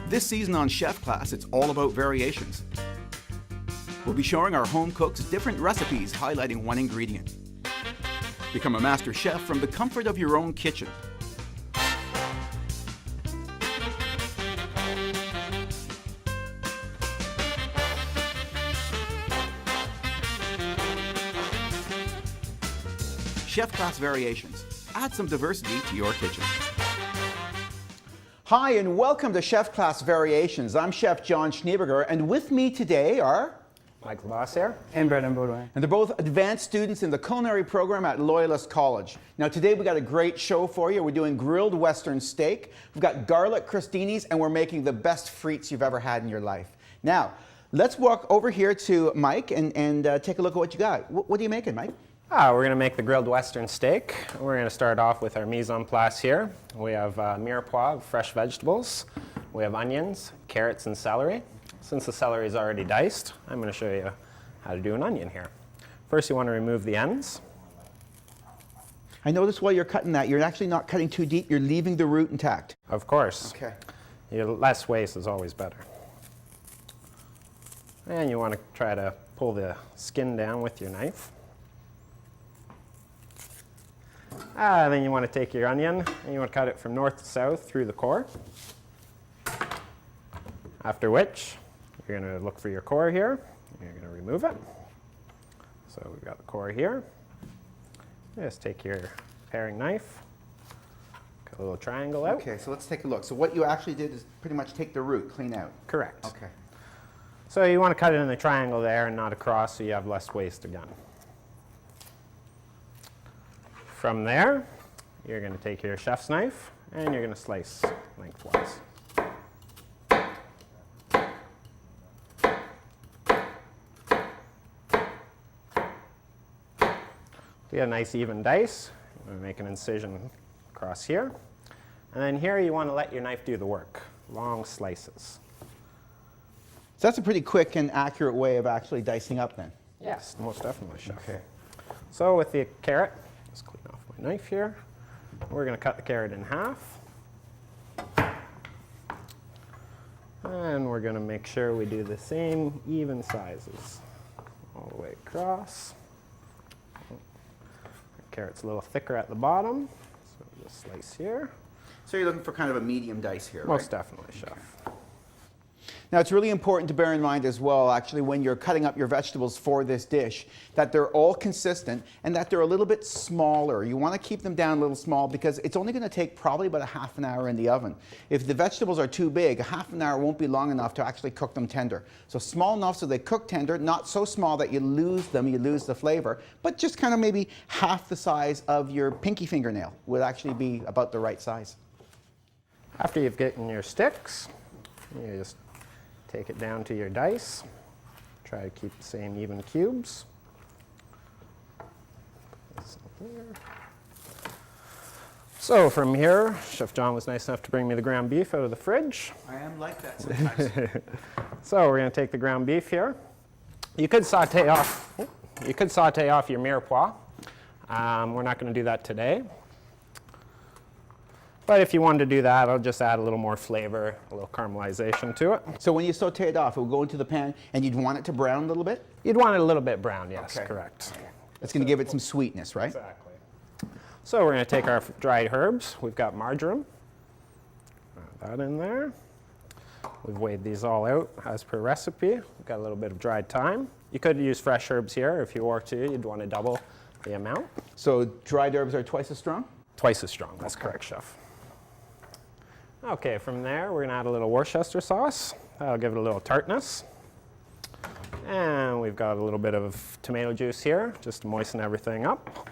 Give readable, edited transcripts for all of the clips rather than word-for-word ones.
This season on Chef Class, it's all about variations. We'll be showing our home cooks different recipes highlighting one ingredient. Become a master chef from the comfort of your own kitchen. Chef Class Variations. Add some diversity to your kitchen. Hi, and welcome to Chef Class Variations. I'm Chef John Schneeberger, and with me today are Michael Bossier and Brendan Baudouin. and they're both advanced students in the culinary program at Loyalist College. Now today we got a great show for you. We're doing grilled Western steak, we've got garlic crostinis, and we're making the best frites you've ever had in your life. Now, let's walk over here to Mike and take a look at what you got. What are you making, Mike? We're going to make the grilled Western steak. We're going to start off with our mise en place here. We have mirepoix, fresh vegetables. We have onions, carrots, and celery. Since the celery is already diced, I'm going to show you how to do an onion here. First, you want to remove the ends. I noticed while you're cutting that, you're actually not cutting too deep, you're leaving the root intact. Of course. Okay. Less waste is always better. And you want to try to pull the skin down with your knife. Then you want to take your onion and you want to cut it from north to south through the core. After which, you're going to look for your core here. You're going to remove it. So we've got the core here. Just take your paring knife, cut a little triangle out. Okay, so let's take a look. So what you actually did is pretty much take the root, clean out. Correct. Okay. So you want to cut it in the triangle there and not across so you have less waste again. From there, you're going to take your chef's knife and you're going to slice lengthwise. You get a nice even dice. You're going to make an incision across here. And then here you want to let your knife do the work. Long slices. So that's a pretty quick and accurate way of actually dicing up then. Yes, most definitely, chef. Okay. So with the carrot, just clean off my knife here. We're going to cut the carrot in half. And we're going to make sure we do the same even sizes all the way across. The carrot's a little thicker at the bottom, so we'll just slice here. So you're looking for kind of a medium dice here, Most right? definitely, chef. Now it's really important to bear in mind as well, actually, when you're cutting up your vegetables for this dish, that they're all consistent and that they're a little bit smaller. You want to keep them down a little small because it's only going to take probably about a half an hour in the oven. If the vegetables are too big, a half an hour won't be long enough to actually cook them tender. So small enough so they cook tender, not so small that you lose them, you lose the flavor, but just kind of maybe half the size of your pinky fingernail would actually be about the right size. After you've gotten your sticks, you just take it down to your dice. Try to keep the same even cubes. Put this in here. So from here, Chef John was nice enough to bring me the ground beef out of the fridge. I am like that sometimes. So we're going to take the ground beef here. You could saute off your mirepoix. We're not going to do that today. But if you wanted to do that, I'll just add a little more flavor, a little caramelization to it. So when you saute it off, it will go into the pan and you'd want it to brown a little bit? You'd want it a little bit brown, yes, Okay. correct. It's going to give it some sweetness, right? Exactly. So we're going to take our dried herbs. We've got marjoram. Add that in there. We've weighed these all out as per recipe. We've got a little bit of dried thyme. You could use fresh herbs here. If you were to, you'd want to double the amount. So dried herbs are twice as strong? Twice as strong, that's correct, chef. Okay, from there, we're going to add a little Worcester sauce. That'll give it a little tartness. And we've got a little bit of tomato juice here, just to moisten everything up.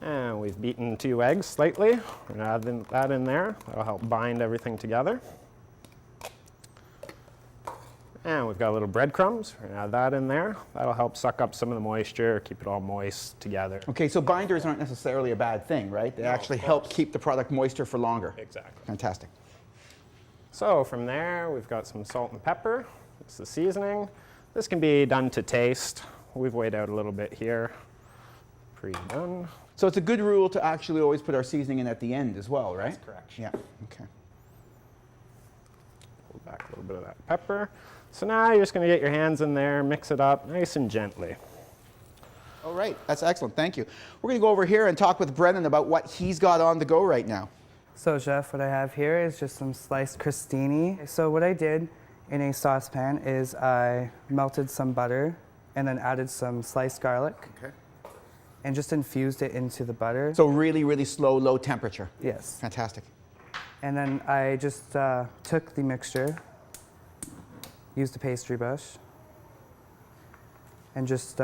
And we've beaten 2 eggs slightly. We're going to add that in there. That'll help bind everything together. And we've got a little breadcrumbs. We're going to add that in there. That'll help suck up some of the moisture, keep it all moist together. Okay, so binders aren't necessarily a bad thing, right? They actually help keep the product moister for longer. Exactly. Fantastic. So from there, we've got some salt and pepper. It's the seasoning. This can be done to taste. We've weighed out a little bit here. Pre-done. So it's a good rule to actually always put our seasoning in at the end as well, right? That's correct. Yeah, okay. back a little bit of that pepper. So now you're just going to get your hands in there, mix it up nice and gently. All right, that's excellent, thank you. We're gonna go over here and talk with Brennan about what he's got on the go right now. So Chef, what I have here is just some sliced crostini. So what I did in a saucepan is I melted some butter and then added some sliced garlic Okay. and just infused it into the butter. So really, really slow, low temperature. Yes. Fantastic. And then I just took the mixture, used a pastry brush, and just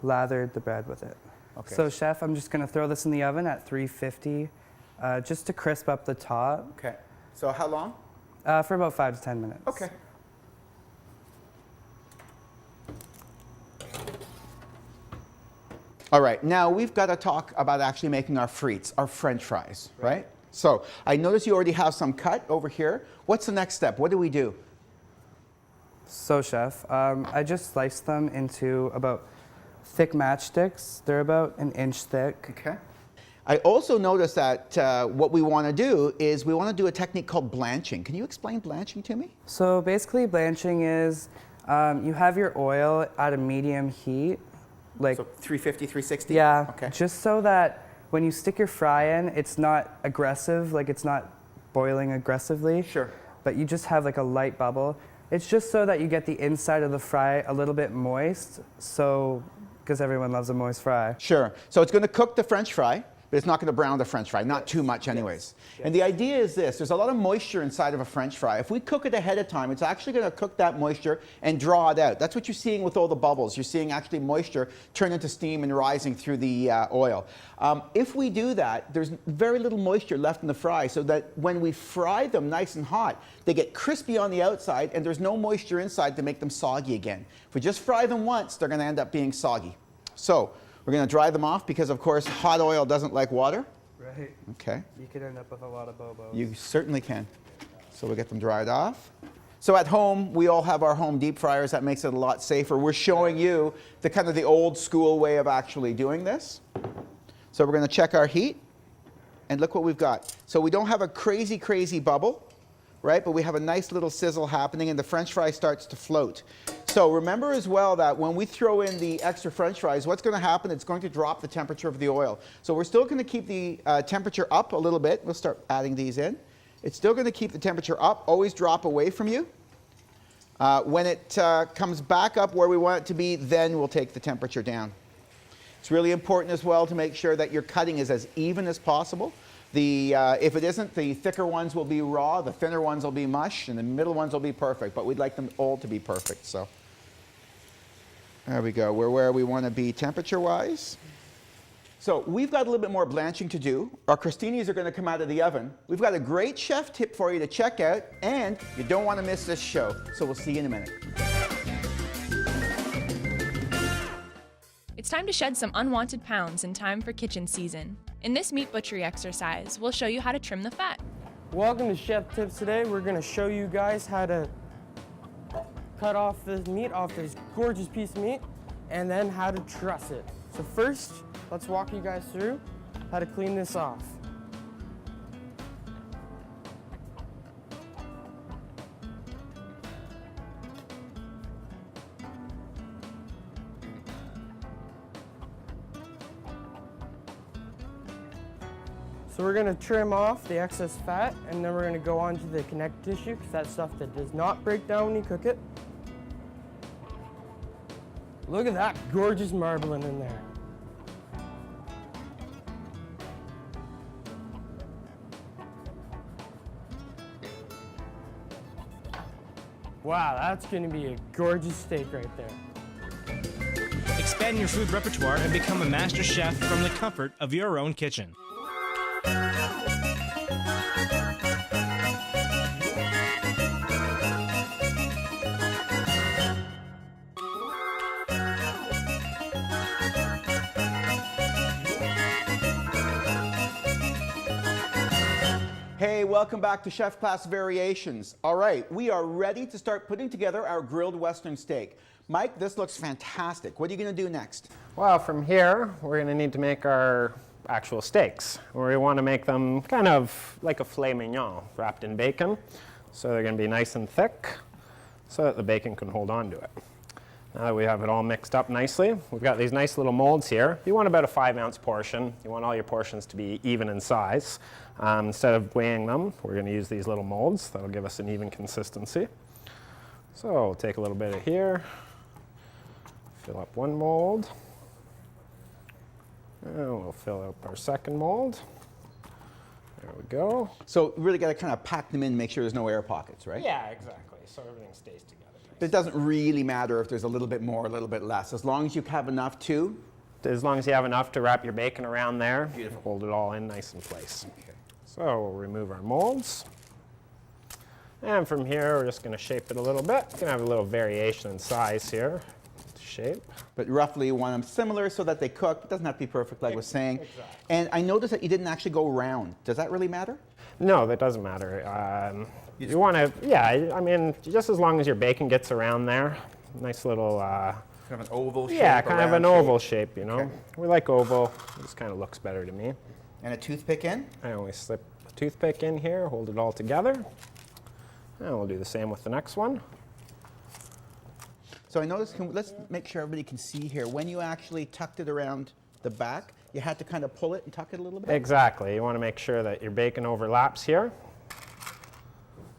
lathered the bread with it. Okay. So Chef, I'm just gonna throw this in the oven at 350 just to crisp up the top Okay. So how long? for about 5 to 10 minutes. Okay. All right, now we've got to talk about actually making our frites, our French fries, right? So I notice you already have some cut over here. What's the next step? What do we do? So Chef, I just sliced them into about thick matchsticks. They're about an inch thick. Okay. I also noticed that what we want to do is we want to do a technique called blanching. Can you explain blanching to me? So basically blanching is you have your oil at a medium heat, like 350, 360? yeah, Okay. just so that when you stick your fry in, it's not aggressive, like it's not boiling aggressively. Sure. But you just have like a light bubble. It's just so that you get the inside of the fry a little bit moist, so because everyone loves a moist fry. Sure. So it's going to cook the French fry, but it's not going to brown the French fry, not too much anyways. And the idea is this, there's a lot of moisture inside of a French fry. If we cook it ahead of time, it's actually going to cook that moisture and draw it out. That's what you're seeing with all the bubbles. You're seeing actually moisture turn into steam and rising through the oil. If we do that, there's very little moisture left in the fry, so that when we fry them nice and hot, they get crispy on the outside and there's no moisture inside to make them soggy again. If we just fry them once, they're going to end up being soggy. So we're going to dry them off because, of course, hot oil doesn't like water. Right. Okay. You could end up with a lot of bobos. You certainly can. So we'll get them dried off. So at home, we all have our home deep fryers. That makes it a lot safer. We're showing you the kind of the old school way of actually doing this. So we're going to check our heat. And look what we've got. So we don't have a crazy, crazy bubble, right? But we have a nice little sizzle happening and the French fry starts to float. So remember as well that when we throw in the extra French fries, what's going to happen? It's going to drop the temperature of the oil. So we're still going to keep the temperature up a little bit. We'll start adding these in. It's still going to keep the temperature up. Always drop away from you. When it comes back up where we want it to be, then we'll take the temperature down. It's really important as well to make sure that your cutting is as even as possible. If it isn't, the thicker ones will be raw, the thinner ones will be mush, and the middle ones will be perfect. But we'd like them all to be perfect. So there we go. We're where we want to be temperature-wise. So we've got a little bit more blanching to do. Our crostinis are going to come out of the oven. We've got a great chef tip for you to check out, and you don't want to miss this show. So we'll see you in a minute. It's time to shed some unwanted pounds in time for kitchen season. In this meat butchery exercise, we'll show you how to trim the fat. Welcome to Chef Tips. Today we're going to show you guys how to cut off this meat off this gorgeous piece of meat and then how to truss it. So first, let's walk you guys through how to clean this off. So we're going to trim off the excess fat, and then we're going to go on to the connective tissue, because that's stuff that does not break down when you cook it. Look at that gorgeous marbling in there. Wow, that's going to be a gorgeous steak right there. Expand your food repertoire and become a master chef from the comfort of your own kitchen. Hey, welcome back to Chef Class Variations. All right, we are ready to start putting together our grilled Western steak. Mike, this looks fantastic. What are you going to do next? Well, from here, we're going to need to make our actual steaks. We want to make them kind of like a filet mignon wrapped in bacon. So they're going to be nice and thick so that the bacon can hold on to it. Now that we have it all mixed up nicely, we've got these nice little molds here. You want about a 5-ounce portion. You want all your portions to be even in size. Instead of weighing them, we're going to use these little molds. That'll give us an even consistency. So we'll take a little bit of here, fill up one mold, and we'll fill up our second mold. There we go. So you really got to kind of pack them in, make sure there's no air pockets, right? Yeah, exactly. So everything stays together. It doesn't really matter if there's a little bit more, a little bit less, as long as you have enough to. As long as you have enough to wrap your bacon around there, hold it all in nice in place. Okay. So we'll remove our molds. And from here, we're just going to shape it a little bit. It's going to have a little variation in size here, shape. But roughly you want them similar so that they cook. It doesn't have to be perfect, like I was saying. Exactly. And I noticed that you didn't actually go round. Does that really matter? No, that doesn't matter. You want to, yeah, I mean, just as long as your bacon gets around there. Nice little, Kind of an oval shape. yeah, a kind of round an shape. oval shape, you know. Okay. We like oval. This kind of looks better to me. And a toothpick in. I always slip a toothpick in here, hold it all together. And we'll do the same with the next one. So I noticed, let's make sure everybody can see here. When you actually tucked it around the back, you had to kind of pull it and tuck it a little bit? Exactly. You want to make sure that your bacon overlaps here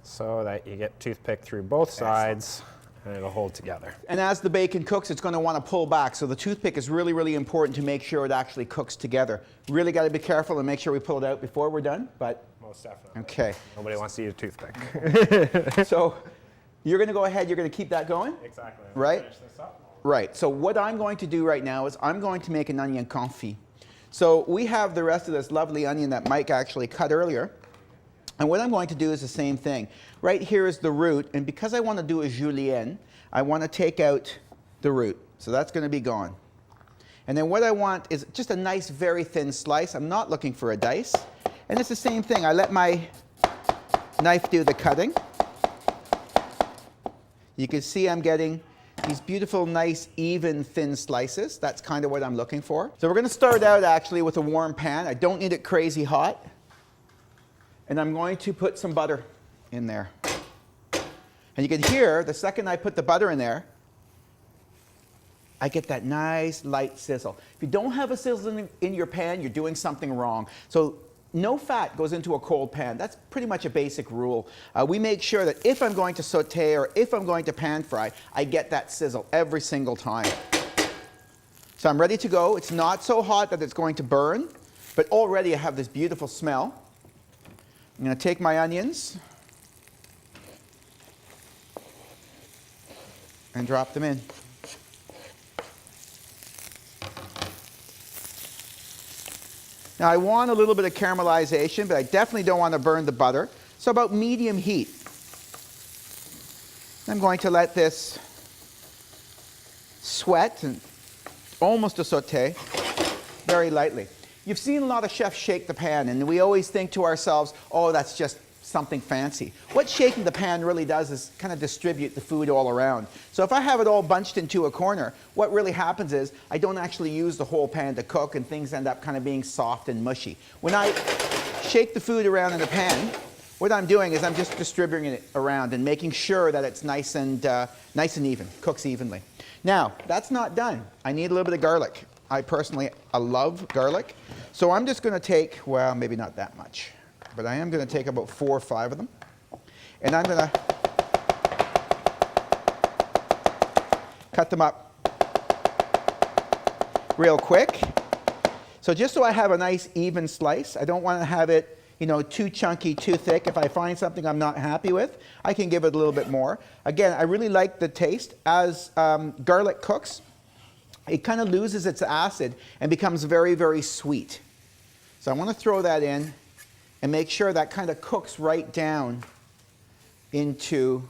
so that you get toothpick through both sides and it'll hold together. And as the bacon cooks, it's going to want to pull back. So the toothpick is really, really important to make sure it actually cooks together. Really got to be careful and make sure we pull it out before we're done. But Most definitely. okay. Nobody wants to use a toothpick. So you're going to go ahead. You're going to keep that going. Exactly. Right. Finish this up. Right. So what I'm going to do right now is I'm going to make an onion confit. So we have the rest of this lovely onion that Mike actually cut earlier. And what I'm going to do is the same thing. Right here is the root, and because I want to do a julienne, I want to take out the root. So that's going to be gone. And then what I want is just a nice, very thin slice. I'm not looking for a dice. And it's the same thing. I let my knife do the cutting. You can see I'm getting these beautiful, nice, even, thin slices. That's kind of what I'm looking for. So we're going to start out actually with a warm pan. I don't need it crazy hot. And I'm going to put some butter in there. And you can hear, the second I put the butter in there, I get that nice light sizzle. If you don't have a sizzle in your pan, you're doing something wrong. So no fat goes into a cold pan. That's pretty much a basic rule. We make sure that if I'm going to saute or if I'm going to pan fry, I get that sizzle every single time. So I'm ready to go. It's not so hot that it's going to burn, but already I have this beautiful smell. I'm going to take my onions and drop them in. Now I want a little bit of caramelization, but I definitely don't want to burn the butter. So about medium heat. I'm going to let this sweat and almost a saute very lightly. You've seen a lot of chefs shake the pan, and we always think to ourselves, oh, that's just something fancy. What shaking the pan really does is kind of distribute the food all around. So if I have it all bunched into a corner, what really happens is I don't actually use the whole pan to cook, and things end up kind of being soft and mushy. When I shake the food around in the pan, what I'm doing is I'm just distributing it around and making sure that it's nice and even, cooks evenly. Now, that's not done. I need a little bit of garlic. I love garlic. So I'm just going to take, well, maybe not that much, but I am going to take about 4 or 5 of them. And I'm going to cut them up real quick. So just so I have a nice even slice, I don't want to have it, you know, too chunky, too thick. If I find something I'm not happy with, I can give it a little bit more. Again, I really like the taste. As garlic cooks, it kind of loses its acid and becomes very, very sweet. So I want to throw that in and make sure that kind of cooks right down into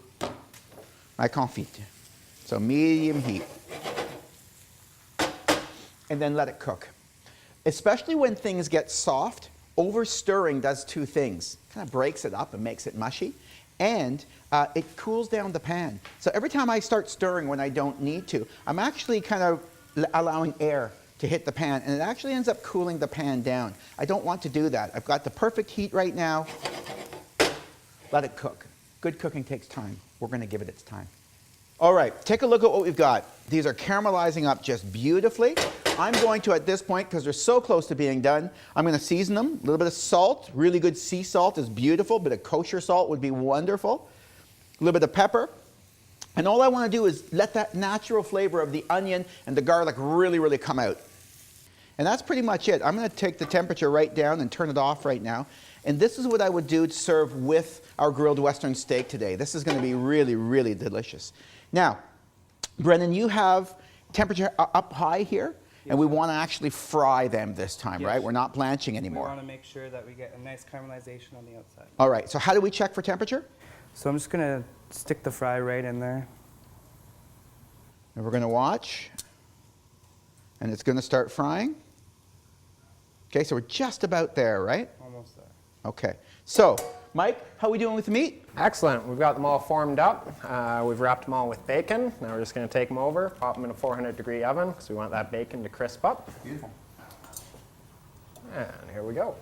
my confit. So medium heat. And then let it cook. Especially when things get soft, over stirring does 2 things. It kind of breaks it up and makes it mushy. And it cools down the pan. So every time I start stirring when I don't need to, I'm actually kind of allowing air to hit the pan, and it actually ends up cooling the pan down. I don't want to do that. I've got the perfect heat right now. Let it cook. good cooking takes time. We're going to give it its time. All right, take a look at what we've got. These are caramelizing up just beautifully. I'm going to, at this point, because they're so close to being done, I'm going to season them. A little bit of salt, really good sea salt is beautiful. A bit of kosher salt would be wonderful. A little bit of pepper. And all I want to do is let that natural flavor of the onion and the garlic really, really come out. And that's pretty much it. I'm going to take the temperature right down and turn it off right now. And this is what I would do to serve with our grilled Western steak today. This is going to be really, really delicious. Now, Brennan, you have temperature up high here, and we want to actually fry them this time, Yes. right? We're not blanching We anymore. want to make sure that we get a nice caramelization on the outside. All right, so how do we check for temperature? So I'm just going to stick the fry right in there. And we're going to watch, and it's going to start frying. Okay, so we're just about there, right? Almost there. Okay, so Mike, how are we doing with the meat? Excellent. We've got them all formed up. We've wrapped them all with bacon. Now we're just going to take them over, pop them in a 400-degree oven because we want that bacon to crisp up. Beautiful. And here we go.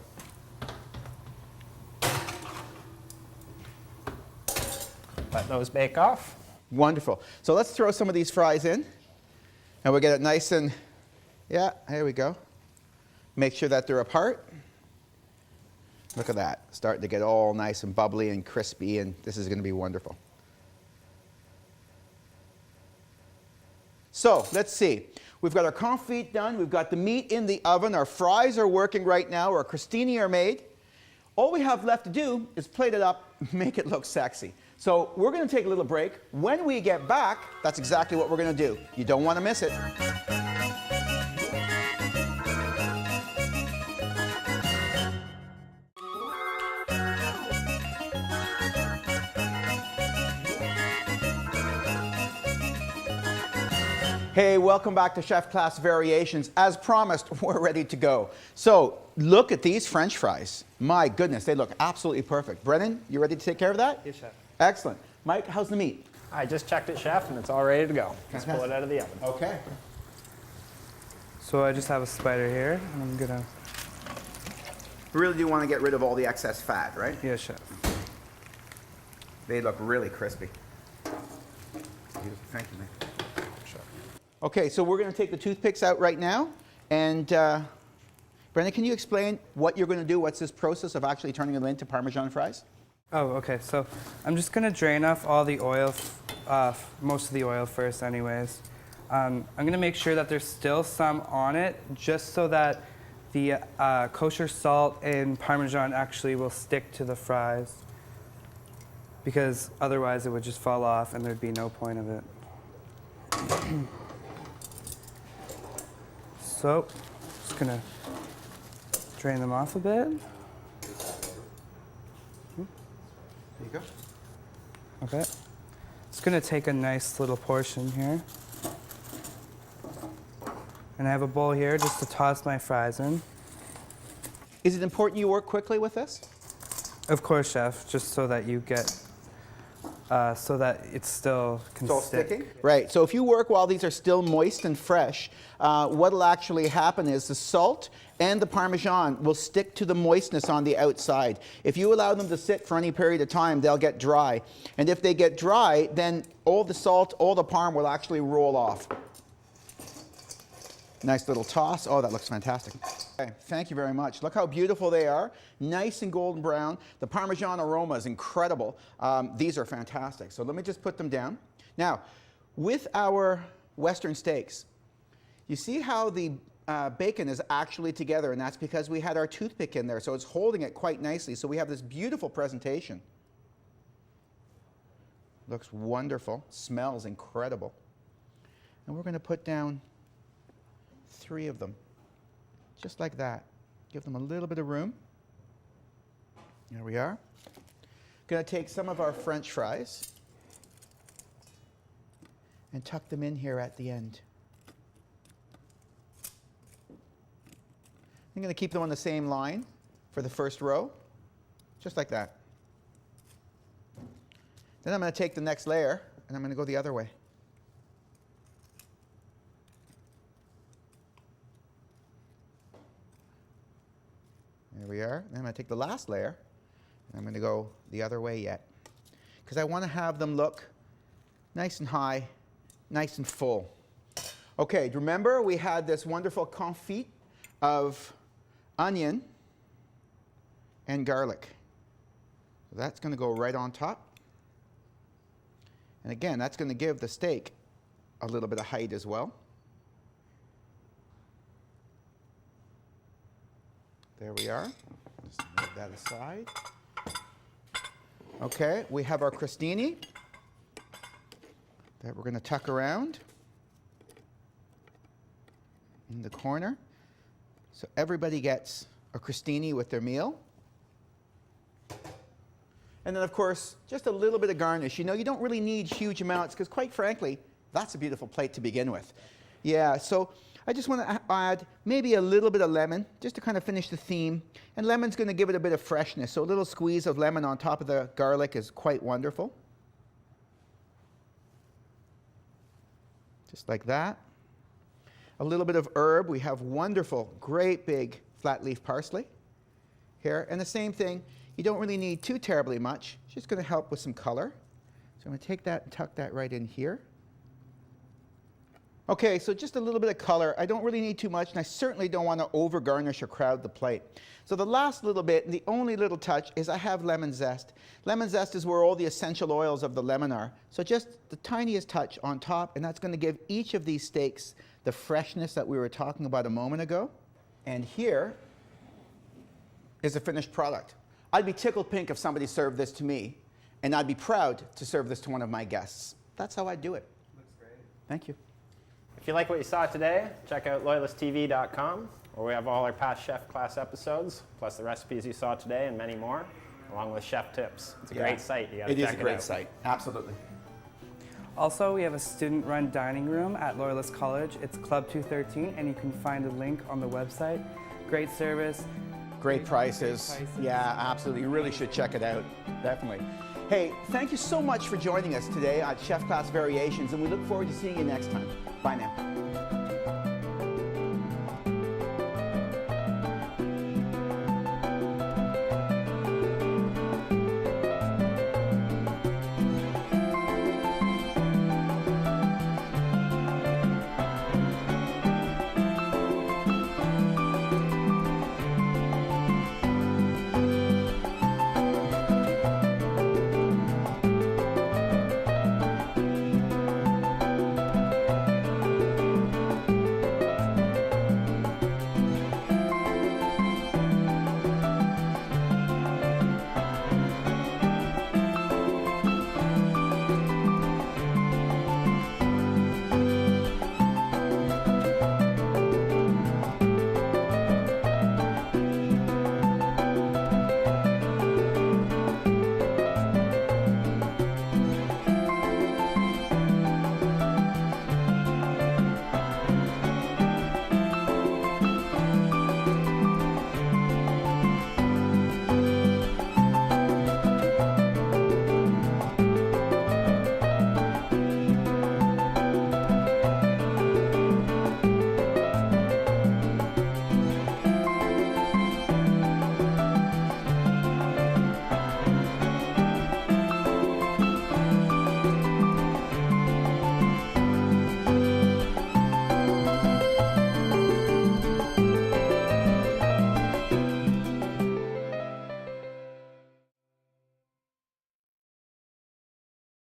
Let those bake off. Wonderful. So let's throw some of these fries in, and we'll get it nice and, yeah, here we go. Make sure that they're apart. Look at that, starting to get all nice and bubbly and crispy, and this is going to be wonderful. So let's see. We've got our confit done. We've got the meat in the oven. Our fries are working right now. Our crostini are made. All we have left to do is plate it up, make it look sexy. So we're going to take a little break. When we get back, that's exactly what we're going to do. You don't want to miss it. Hey, welcome back to Chef Class Variations. As promised, we're ready to go. So look at these French fries. My goodness, they look absolutely perfect. Brennan, you ready to take care of that? Yes, chef. Excellent. Mike, how's the meat? I just checked it, Chef, and it's all ready to go. Let's pull it out of the oven. Okay. So I just have a spider here, and I'm gonna. We really do want to get rid of all the excess fat, right? Yes, chef. They look really crispy. Beautiful. Thank you, Mike. Okay, so we're going to take the toothpicks out right now. And Brendan, can you explain what you're going to do? What's this process of actually turning them into Parmesan fries? Oh, okay. So I'm just gonna drain off all the oil, most of the oil first, anyways. I'm gonna make sure that there's still some on it, just so that the kosher salt and Parmesan actually will stick to the fries. Because otherwise, it would just fall off, and there'd be no point of it. So, just gonna drain them off a bit. There you go. Okay. Just gonna take a nice little portion here. And I have a bowl here just to toss my fries in. Is it important you work quickly with this? Of course, chef, just so that you get, so that it still can It's all stick. sticking? Right, so if you work while these are still moist and fresh, what'll actually happen is the salt and the Parmesan will stick to the moistness on the outside. If you allow them to sit for any period of time, they'll get dry. And if they get dry, then all the salt, all the Parm will actually roll off. Nice little toss. Oh, that looks fantastic. Okay, thank you very much. Look how beautiful they are. Nice and golden brown. The Parmesan aroma is incredible. These are fantastic. So let me just put them down. Now, with our Western steaks, you see how the bacon is actually together, and that's because we had our toothpick in there, so it's holding it quite nicely. So we have this beautiful presentation. Looks wonderful. Smells incredible. And we're going to put down 3 of them, just like that. Give them a little bit of room. There we are. Going to take some of our French fries and tuck them in here at the end. I'm going to keep them on the same line for the first row, just like that. Then I'm going to take the next layer and I'm going to go the other way. There we are. Then I'm going to take the last layer, and I'm going to go the other way yet. because I want to have them look nice and high, nice and full. Okay, remember we had this wonderful confit of onion and garlic. So that's going to go right on top. And again, that's going to give the steak a little bit of height as well. There we are. Just move that aside. Okay, we have our crostini that we're going to tuck around in the corner. So everybody gets a crostini with their meal. And then, of course, just a little bit of garnish. You know, you don't really need huge amounts because, quite frankly, that's a beautiful plate to begin with. Yeah, so I just want to add maybe a little bit of lemon just to kind of finish the theme. And lemon's going to give it a bit of freshness. So a little squeeze of lemon on top of the garlic is quite wonderful. Just like that. A little bit of herb. We have wonderful, great big flat leaf parsley here. And the same thing. You don't really need too terribly much. It's just going to help with some color. So I'm going to take that and tuck that right in here. Okay, so just a little bit of color. I don't really need too much, and I certainly don't want to over garnish or crowd the plate. So the last little bit, and the only little touch, is I have lemon zest. Lemon zest is where all the essential oils of the lemon are. So just the tiniest touch on top, and that's going to give each of these steaks the freshness that we were talking about a moment ago. And here is a finished product. I'd be tickled pink if somebody served this to me, and I'd be proud to serve this to one of my guests. That's how I'd do it. Looks great. Thank you. If you like what you saw today, check out loyalisttv.com, where we have all our past chef class episodes, plus the recipes you saw today and many more, along with chef tips. It's a great site. You gotta check it out. It is a great site. Absolutely. Also, we have a student-run dining room at Loyalist College. It's Club 213, and you can find a link on the website. Great service. Great prices. Yeah, absolutely. You really should check it out. Definitely. Hey, thank you so much for joining us today at Chef Class Variations, and we look forward to seeing you next time. Bye now.